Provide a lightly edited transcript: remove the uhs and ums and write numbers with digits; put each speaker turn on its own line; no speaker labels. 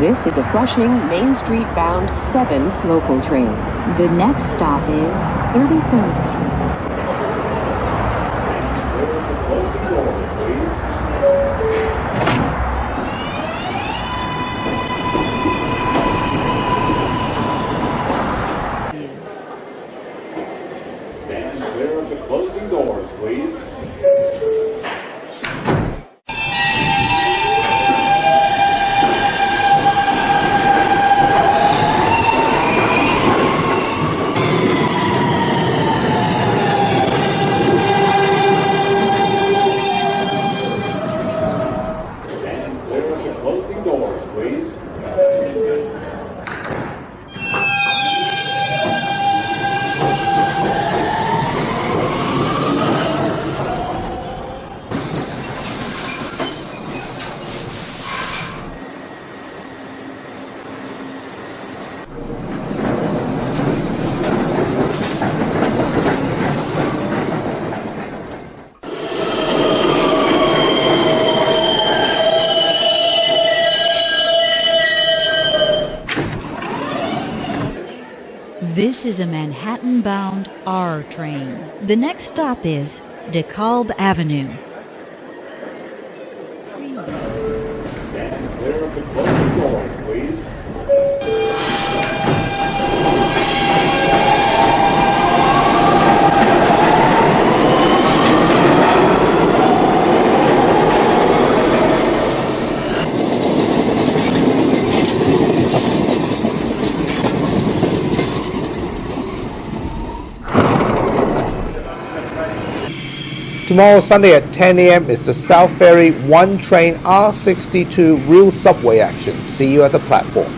This is a Flushing Main Street bound 7 local train.
The next stop is 33rd Street.
Stand clear of the closing doors, please. Stand clear of the closing doors, please.
This is a Manhattan-bound R train. The next stop is DeKalb Avenue.
Stand clear of the closing doors, please.
Tomorrow, Sunday at 10 a.m. is the South Ferry 1 train R62 real subway action. See you at the platform.